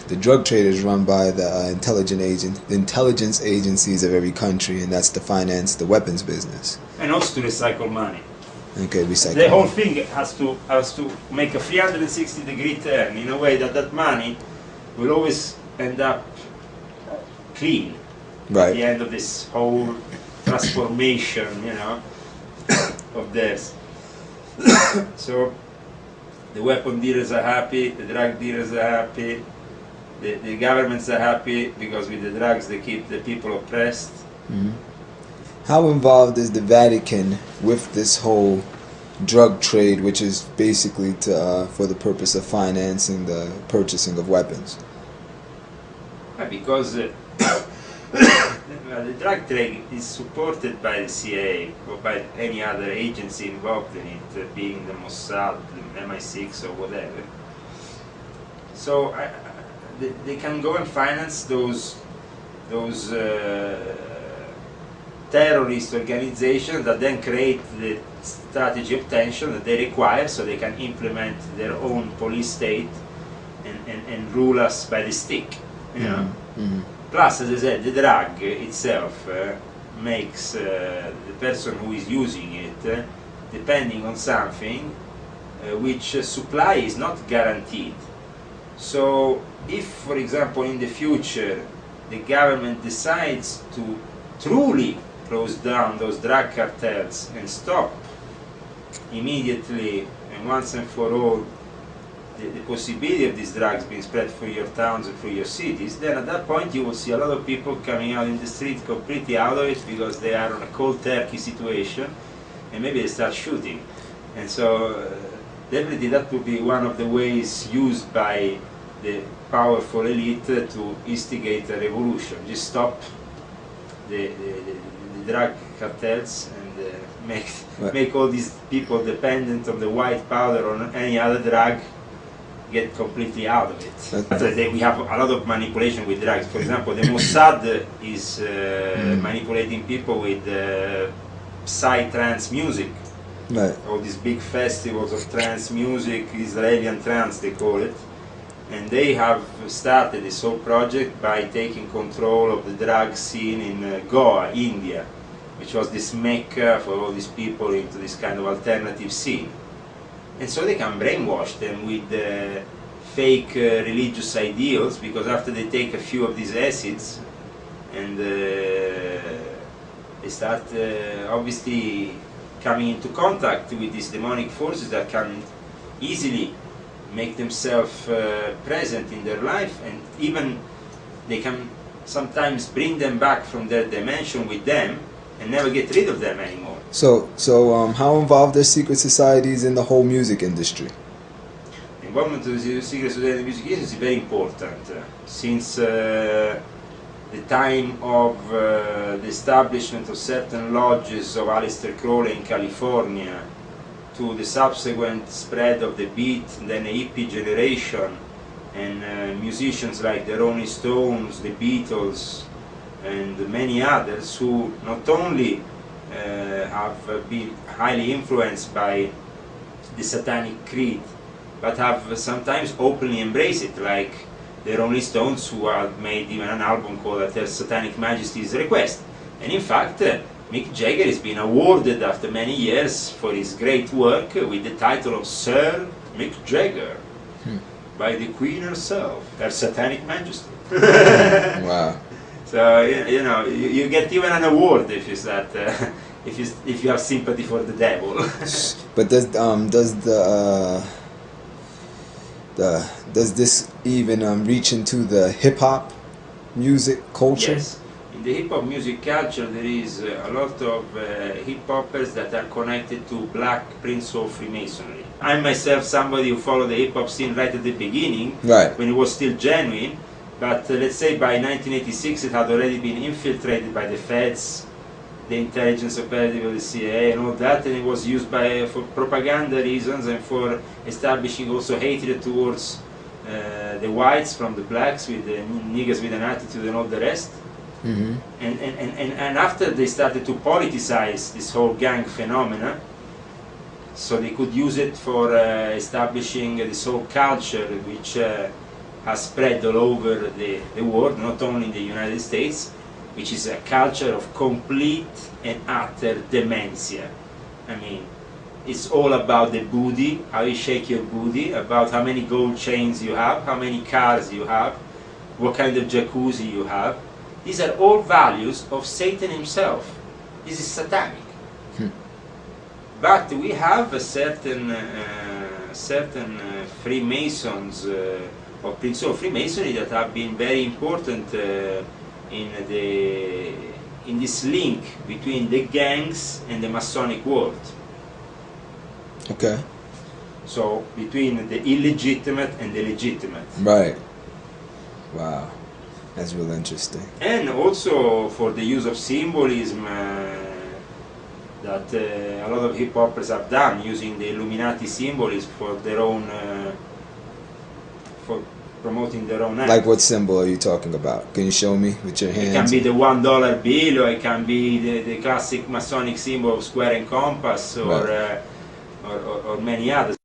the drug trade is run by the intelligence agencies of every country, and that's to finance the weapons business. And also to recycle money. Okay, recycle. The whole thing has to make a 360-degree turn in a way that that money will always end up clean Right. at the end of this whole transformation, you know, of theirs. So the weapon dealers are happy, the drug dealers are happy, the governments are happy because with the drugs they keep the people oppressed. Mm-hmm. How involved is the Vatican with this whole drug trade, which is basically for the purpose of financing the purchasing of weapons? Because the drug trade is supported by the CIA or by any other agency involved in it, being the Mossad, the MI6 or whatever. So they can go and finance those terrorist organizations that then create the strategy of tension that they require so they can implement their own police state and rule us by the stick. You know? Mm-hmm. Plus, as I said, the drug itself makes the person who is using it depending on something which supply is not guaranteed. So if, for example, in the future the government decides to truly close down those drug cartels and stop immediately and once and for all the possibility of these drugs being spread through your towns and through your cities, then at that point you will see a lot of people coming out in the street completely out of it because they are on a cold turkey situation and maybe they start shooting. And so definitely that would be one of the ways used by the powerful elite to instigate a revolution. Just stop the drug cartels and make all these people dependent on the white powder or on any other drug, get completely out of it. We have a lot of manipulation with drugs. For example, the Mossad is manipulating people with psy-trance music. Right. All these big festivals of trance music, Israeli trance they call it. And they have started this whole project by taking control of the drug scene in Goa, India, which was this mecca for all these people into this kind of alternative scene. And so they can brainwash them with fake religious ideals, because after they take a few of these acids and they start obviously coming into contact with these demonic forces that can easily make themselves present in their life, and even they can sometimes bring them back from their dimension with them and never get rid of them anymore. So how involved are secret societies in the whole music industry? The involvement of the secret society in the music industry is very important. Since the time of the establishment of certain lodges of Aleister Crowley in California, to the subsequent spread of the beat and then the hippie generation, and musicians like the Rolling Stones, the Beatles, and many others who not only have been highly influenced by the satanic creed, but have sometimes openly embraced it, like the Rolling Stones, who have made even an album called At Her Satanic Majesty's Request. And in fact, Mick Jagger has been awarded after many years for his great work with the title of Sir Mick Jagger by the Queen herself, Her Satanic Majesty. Wow. So you know, you get even an award if you start, if you have sympathy for the devil. But does this even reach into the hip hop music culture? Yes. In the hip hop music culture, there is a lot of hip hoppers that are connected to Black Prince of Freemasonry. I'm myself somebody who followed the hip hop scene right at the beginning, right, when it was still genuine. But let's say by 1986 it had already been infiltrated by the feds, the intelligence operative of the CIA and all that, and it was used for propaganda reasons and for establishing also hatred towards the whites from the blacks, with the niggers with an attitude and all the rest. Mm-hmm. And after they started to politicize this whole gang phenomena, so they could use it for establishing this whole culture which has spread all over the world, not only in the United States, which is a culture of complete and utter dementia. I mean, it's all about the booty, how you shake your booty, about how many gold chains you have, how many cars you have, what kind of jacuzzi you have. These are all values of Satan himself. This is satanic. But we have a certain Freemasons or principles of Freemasonry that have been very important in this link between the gangs and the Masonic world. Okay. So between the illegitimate and the legitimate. Right. Wow. That's real interesting. And also for the use of symbolism that a lot of hip hoppers have done, using the Illuminati symbolism for their own, for promoting their own act. Like what symbol are you talking about? Can you show me with your hands? It can be the $1 bill, or it can be the classic Masonic symbol of square and compass, or, right. Or many others.